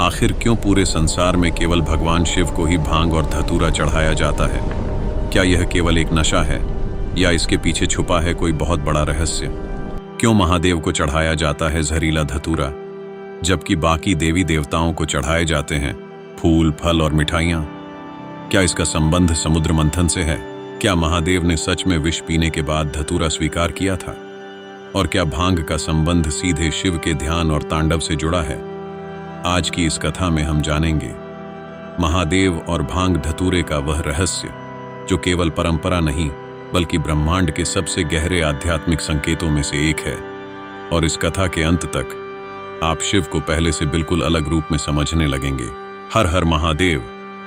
आखिर क्यों पूरे संसार में केवल भगवान शिव को ही भांग और धतूरा चढ़ाया जाता है? क्या यह केवल एक नशा है या इसके पीछे छुपा है कोई बहुत बड़ा रहस्य? क्यों महादेव को चढ़ाया जाता है जहरीला धतूरा, जबकि बाकी देवी देवताओं को चढ़ाए जाते हैं फूल, फल और मिठाइयाँ? क्या इसका संबंध समुद्र मंथन से है? क्या महादेव ने सच में विष पीने के बाद धतूरा स्वीकार किया था? और क्या भांग का संबंध सीधे शिव के ध्यान और तांडव से जुड़ा है? आज की इस कथा में हम जानेंगे महादेव और भांग धतूरे का वह रहस्य जो केवल परंपरा नहीं बल्कि ब्रह्मांड के सबसे गहरे आध्यात्मिक संकेतों में से एक है। और इस कथा के अंत तक आप शिव को पहले से बिल्कुल अलग रूप में समझने लगेंगे। हर हर महादेव।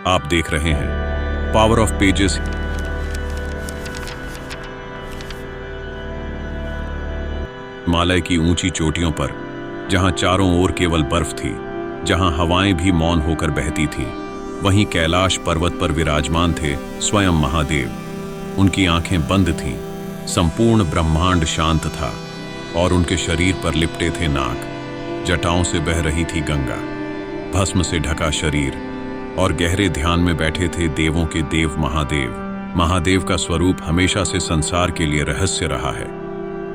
आप देख रहे हैं पावर ऑफ पेजेस। हिमालय की ऊंची चोटियों पर, जहां चारों ओर केवल बर्फ थी, जहां हवाएं भी मौन होकर बहती थीं, वहीं कैलाश पर्वत पर विराजमान थे स्वयं महादेव। उनकी आंखें बंद थीं, संपूर्ण ब्रह्मांड शांत था और उनके शरीर पर लिपटे थे नाग। जटाओं से बह रही थी गंगा, भस्म से ढका शरीर, और गहरे ध्यान में बैठे थे देवों के देव महादेव। महादेव का स्वरूप हमेशा से संसार के लिए रहस्य रहा है।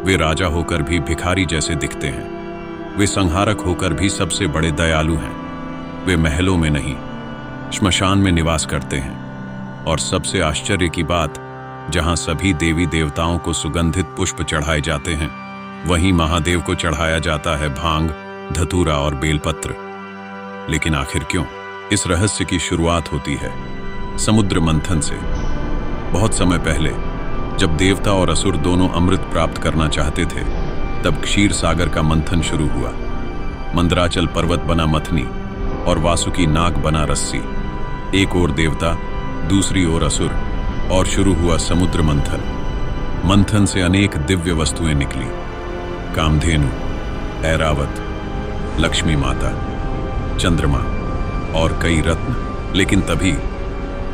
वे राजा होकर भी भिखारी जैसे दिखते हैं। वे संहारक होकर भी सबसे बड़े दयालु हैं। वे महलों में नहीं, श्मशान में निवास करते हैं। और सबसे आश्चर्य की बात, जहां सभी देवी देवताओं को सुगंधित पुष्प चढ़ाए जाते हैं, वहीं महादेव को चढ़ाया जाता है भांग, धतूरा और बेलपत्र। लेकिन आखिर क्यों? इस रहस्य की शुरुआत होती है समुद्र मंथन से। बहुत समय पहले, जब देवता और असुर दोनों अमृत प्राप्त करना चाहते थे, तब क्षीर सागर का मंथन शुरू हुआ। मंदराचल पर्वत बना मथनी और वासुकी नाग बना रस्सी। एक ओर देवता, दूसरी ओर असुर, और शुरू हुआ समुद्र मंथन। मंथन से अनेक दिव्य वस्तुएं निकली, कामधेनु, ऐरावत, लक्ष्मी माता, चंद्रमा और कई रत्न। लेकिन तभी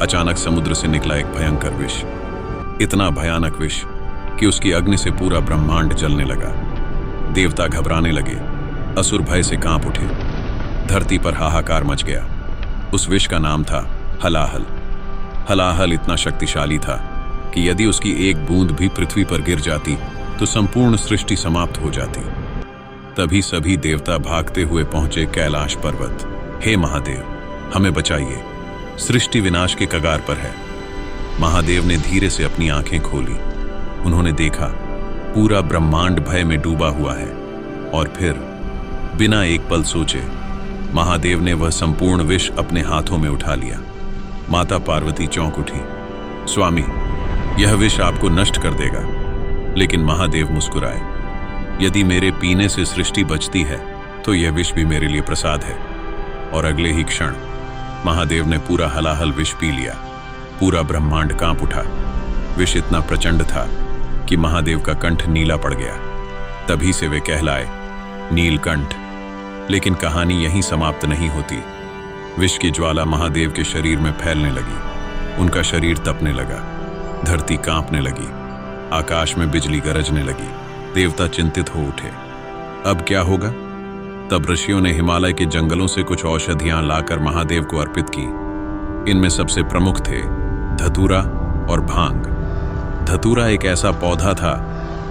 अचानक समुद्र से निकला एक भयंकर विष। इतना भयानक विष कि उसकी अग्नि से पूरा ब्रह्मांड जलने लगा। देवता घबराने लगे, असुर भय से कांप उठे। धरती पर हाहाकार मच गया। उस विष का नाम था हलाहल। हलाहल इतना शक्तिशाली था कि यदि उसकी एक बूंद भी पृथ्वी पर गिर जाती तो संपूर्ण सृष्टि समाप्त हो जाती। तभी सभी देवता भागते हुए पहुंचे कैलाश पर्वत। हे महादेव, हमें बचाइए, सृष्टि विनाश के कगार पर है। महादेव ने धीरे से अपनी आंखें खोली। उन्होंने देखा पूरा ब्रह्मांड भय में डूबा हुआ है। और फिर बिना एक पल सोचे महादेव ने वह संपूर्ण विष अपने हाथों में उठा लिया। माता पार्वती चौंक उठी। स्वामी, यह विष आपको नष्ट कर देगा। लेकिन महादेव मुस्कुराए। यदि मेरे पीने से सृष्टि बचती है तो यह विष भी मेरे लिए प्रसाद है। और अगले ही क्षण महादेव ने पूरा हलाहल विष पी लिया। पूरा ब्रह्मांड कांप उठा। विष इतना प्रचंड था कि महादेव का कंठ नीला पड़ गया। तभी से वे कहलाए नीलकंठ। लेकिन कहानी यहीं समाप्त नहीं होती। विष की ज्वाला महादेव के शरीर में फैलने लगी। उनका शरीर तपने लगा, धरती कांपने लगी, आकाश में बिजली गरजने लगी। देवता चिंतित हो उठे। अब क्या होगा? तब ऋषियों ने हिमालय के जंगलों से कुछ औषधियां लाकर महादेव को अर्पित की। इनमें सबसे प्रमुख थे धतूरा और भांग। धतूरा एक ऐसा पौधा था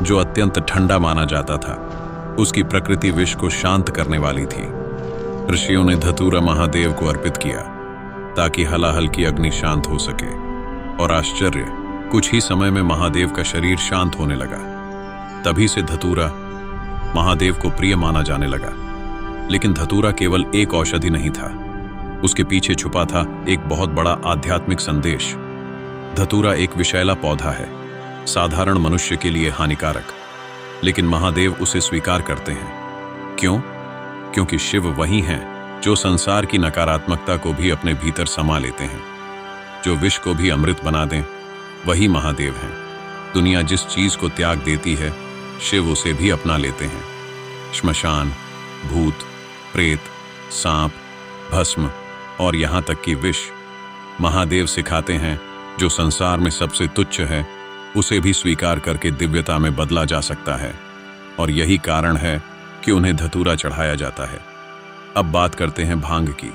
जो अत्यंत ठंडा माना जाता था। उसकी प्रकृति विष को शांत करने वाली थी। ऋषियों ने धतूरा महादेव को अर्पित किया ताकि हलाहल की अग्नि शांत हो सके। और आश्चर्य, कुछ ही समय में महादेव का शरीर शांत होने लगा। तभी से धतूरा महादेव को प्रिय माना जाने लगा। लेकिन धतूरा केवल एक औषधि नहीं था, उसके पीछे छुपा था एक बहुत बड़ा आध्यात्मिक संदेश। धतूरा एक विषैला पौधा है, साधारण मनुष्य के लिए हानिकारक, लेकिन महादेव उसे स्वीकार करते हैं। क्यों? क्योंकि शिव वही हैं जो संसार की नकारात्मकता को भी अपने भीतर समा लेते हैं। जो विष को भी अमृत बना दें, वही महादेव हैं। दुनिया जिस चीज को त्याग देती है, शिव उसे भी अपना लेते हैं। श्मशान, भूत, प्रेत, सांप, भस्म और यहाँ तक कि विष। महादेव सिखाते हैं जो संसार में सबसे तुच्छ है, उसे भी स्वीकार करके दिव्यता में बदला जा सकता है। और यही कारण है कि उन्हें धतूरा चढ़ाया जाता है। अब बात करते हैं भांग की।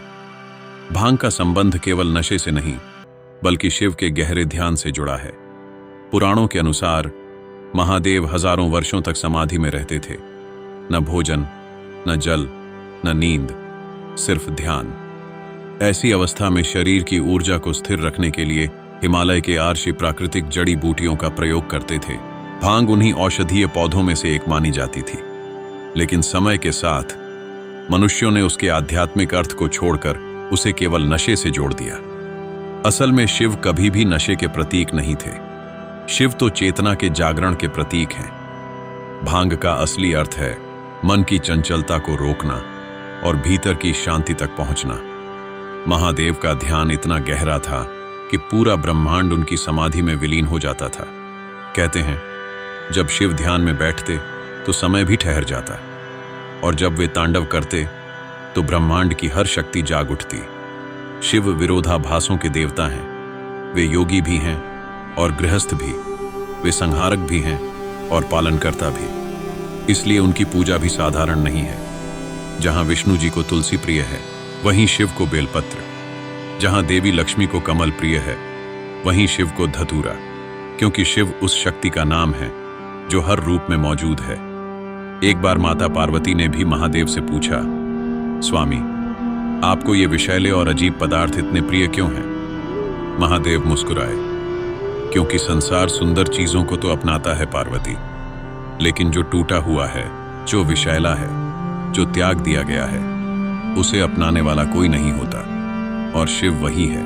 भांग का संबंध केवल नशे से नहीं, बल्कि शिव के गहरे ध्यान से जुड़ा है। पुराणों के अनुसार महादेव हजारों वर्षों तक समाधि में रहते थे। न भोजन, न जल, न नींद, सिर्फ ध्यान। ऐसी अवस्था में शरीर की ऊर्जा को स्थिर रखने के लिए हिमालय के आर्षि प्राकृतिक जड़ी बूटियों का प्रयोग करते थे। भांग उन्हीं औषधीय पौधों में से एक मानी जाती थी। लेकिन समय के साथ मनुष्यों ने उसके आध्यात्मिक अर्थ को छोड़कर उसे केवल नशे से जोड़ दिया। असल में शिव कभी भी नशे के प्रतीक नहीं थे। शिव तो चेतना के जागरण के प्रतीक हैं। भांग का असली अर्थ है मन की चंचलता को रोकना और भीतर की शांति तक पहुंचना। महादेव का ध्यान इतना गहरा था कि पूरा ब्रह्मांड उनकी समाधि में विलीन हो जाता था। कहते हैं जब शिव ध्यान में बैठते तो समय भी ठहर जाता, और जब वे तांडव करते तो ब्रह्मांड की हर शक्ति जाग उठती। शिव विरोधाभासों के देवता हैं। वे योगी भी हैं और गृहस्थ भी। वे संहारक भी हैं और पालनकर्ता भी। इसलिए उनकी पूजा भी साधारण नहीं है। जहां विष्णु जी को तुलसी प्रिय है, वहीं शिव को बेलपत्र। जहां देवी लक्ष्मी को कमल प्रिय है, वहीं शिव को धतूरा, क्योंकि शिव उस शक्ति का नाम है जो हर रूप में मौजूद है। एक बार माता पार्वती ने भी महादेव से पूछा, स्वामी, आपको ये विषैले और अजीब पदार्थ इतने प्रिय क्यों हैं? महादेव मुस्कुराए, क्योंकि संसार सुंदर चीजों को तो अपनाता है पार्वती, लेकिन जो टूटा हुआ है, जो विषैला है, जो त्याग दिया गया है, उसे अपनाने वाला कोई नहीं होता। और शिव वही है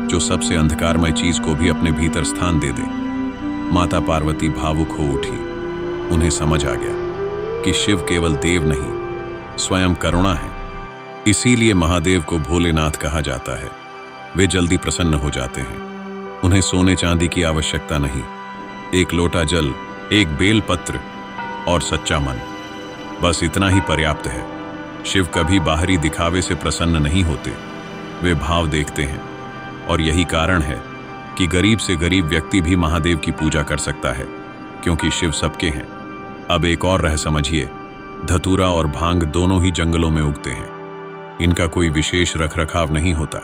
जो सबसे अंधकारमय चीज को भी अपने भीतर स्थान दे दे। माता पार्वती भावुक हो उठी। उन्हें समझ आ गया कि शिव केवल देव नहीं, स्वयं करुणा है। इसीलिए महादेव को भोलेनाथ कहा जाता है। वे जल्दी प्रसन्न हो जाते हैं। उन्हें सोने चांदी की आवश्यकता नहीं। एक लोटा जल, एक बेल पत्र और सच्चा मन, बस इतना ही पर्याप्त है। शिव कभी बाहरी दिखावे से प्रसन्न नहीं होते। वे भाव देखते हैं, और यही कारण है कि गरीब से गरीब व्यक्ति भी महादेव की पूजा कर सकता है, क्योंकि शिव सबके हैं। अब एक और रह समझिए, धतूरा और भांग दोनों ही जंगलों में उगते हैं। इनका कोई विशेष रखरखाव नहीं होता।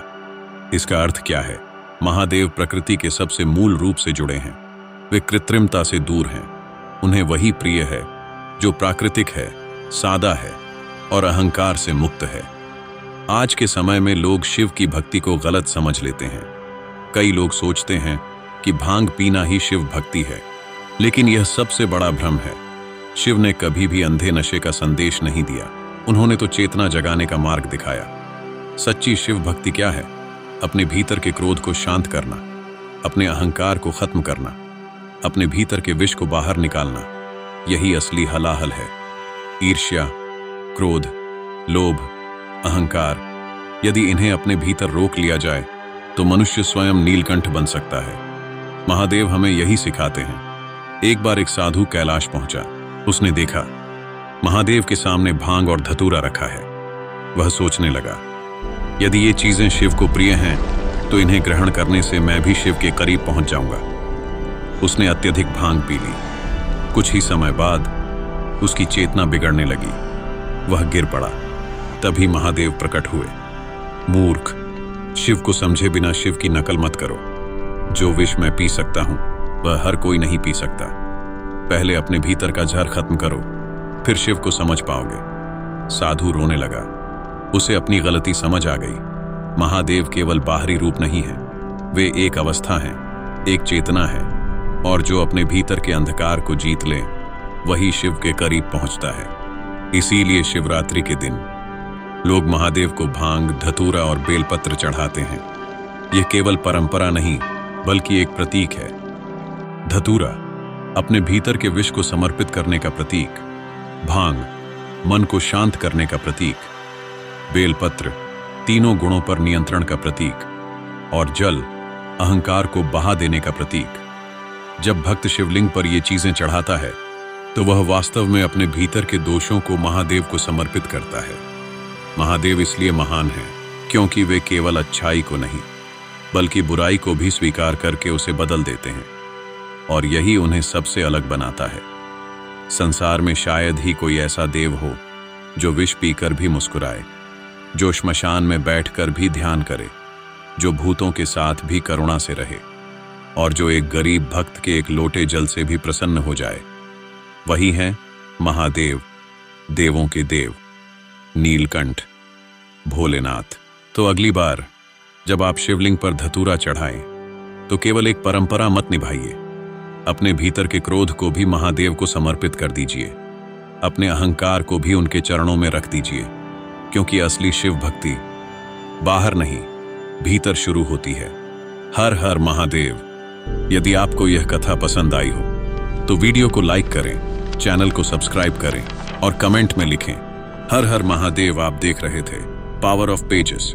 इसका अर्थ क्या है? महादेव प्रकृति के सबसे मूल रूप से जुड़े हैं। वे कृत्रिमता से दूर हैं। उन्हें वही प्रिय है जो प्राकृतिक है, सादा है और अहंकार से मुक्त है। आज के समय में लोग शिव की भक्ति को गलत समझ लेते हैं। कई लोग सोचते हैं कि भांग पीना ही शिव भक्ति है, लेकिन यह सबसे बड़ा भ्रम है। शिव ने कभी भी अंधे नशे का संदेश नहीं दिया। उन्होंने तो चेतना जगाने का मार्ग दिखाया। सच्ची शिव भक्ति क्या है? अपने भीतर के क्रोध को शांत करना, अपने अहंकार को खत्म करना, अपने भीतर के विष को बाहर निकालना। यही असली हलाहल है। ईर्ष्या, क्रोध, लोभ, अहंकार, यदि इन्हें अपने भीतर रोक लिया जाए तो मनुष्य स्वयं नीलकंठ बन सकता है। महादेव हमें यही सिखाते हैं। एक बार एक साधु कैलाश पहुंचा। उसने देखा महादेव के सामने भांग और धतूरा रखा है। वह सोचने लगा, यदि ये चीजें शिव को प्रिय हैं तो इन्हें ग्रहण करने से मैं भी शिव के करीब पहुंच जाऊंगा। उसने अत्यधिक भांग पी ली। कुछ ही समय बाद उसकी चेतना बिगड़ने लगी। वह गिर पड़ा। तभी महादेव प्रकट हुए। मूर्ख, शिव को समझे बिना शिव की नकल मत करो। जो विष मैं पी सकता हूं वह हर कोई नहीं पी सकता। पहले अपने भीतर का जहर खत्म करो, फिर शिव को समझ पाओगे। साधु रोने लगा। उसे अपनी गलती समझ आ गई। महादेव केवल बाहरी रूप नहीं है, वे एक अवस्था हैं, एक चेतना है, और जो अपने भीतर के अंधकार को जीत ले वही शिव के करीब पहुंचता है। इसीलिए शिवरात्रि के दिन लोग महादेव को भांग, धतूरा और बेलपत्र चढ़ाते हैं। यह केवल परंपरा नहीं, बल्कि एक प्रतीक है। धतूरा अपने भीतर के विष को समर्पित करने का प्रतीक, भांग मन को शांत करने का प्रतीक, बेलपत्र तीनों गुणों पर नियंत्रण का प्रतीक, और जल अहंकार को बहा देने का प्रतीक। जब भक्त शिवलिंग पर ये चीजें चढ़ाता है तो वह वास्तव में अपने भीतर के दोषों को महादेव को समर्पित करता है। महादेव इसलिए महान है क्योंकि वे केवल अच्छाई को नहीं, बल्कि बुराई को भी स्वीकार करके उसे बदल देते हैं, और यही उन्हें सबसे अलग बनाता है। संसार में शायद ही कोई ऐसा देव हो जो विष पीकर भी मुस्कुराए, जो श्मशान में बैठकर भी ध्यान करे, जो भूतों के साथ भी करुणा से रहे और जो एक गरीब भक्त के एक लोटे जल से भी प्रसन्न हो जाए, वही है महादेव, देवों के देव, नीलकंठ, भोलेनाथ। तो अगली बार जब आप शिवलिंग पर धतूरा चढ़ाएं तो केवल एक परंपरा मत निभाइए, अपने भीतर के क्रोध को भी महादेव को समर्पित कर दीजिए, अपने अहंकार को भी उनके चरणों में रख दीजिए, क्योंकि असली शिव भक्ति बाहर नहीं, भीतर शुरू होती है। हर हर महादेव। यदि आपको यह कथा पसंद आई हो तो वीडियो को लाइक करें, चैनल को सब्सक्राइब करें और कमेंट में लिखें हर हर महादेव। आप देख रहे थे पावर ऑफ पेजेस।